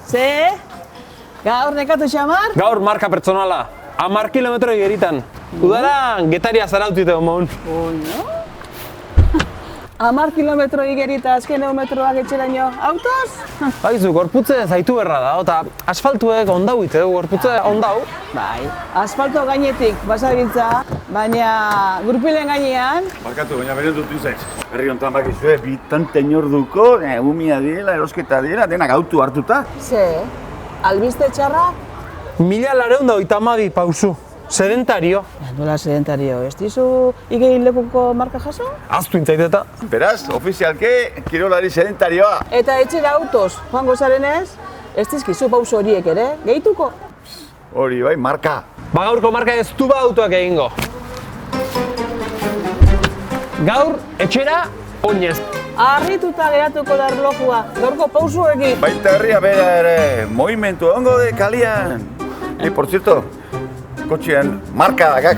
Ze? Gaur nekatu xamar? Gaur marka pertsonala, 10 kilometro igeritan. Udaran Getaria zarautite gomoun. Oino? 10 kilometro igerita azken metroak etxeraino autoz? Baizu, gorputze zaitu berra da, eta asfaltuek ondau ite, gorputze ondau. Bai, asfalto gainetik basabiltza, baina gurpilen gainean... Barkatu, baina beren dut izaiz. Herri honetan bakizue, bitan teñorduko, umia diela, erosketa diela, denak autu hartuta. Ze? Albiste txarra? 1932 pausu, sedentario. Nola sedentario, ez dizu igein lekuko marka jaso? Aztu intzaiteta. Beraz, ofizialke, kirolari sedentarioa. Eta etxera autoz, joango zarenez, ez dizkizu pauso horiek ere, gehituko? Hori bai, marka. Ba gaurko marka ez du autoak egingo. Gaur, etxera, oinez. Arrituta geratuko da erlojua, gaurko pausuekin. Baita herria bera ere, movimentu ongo de kalian. Por cierto, kotxean marka dakak.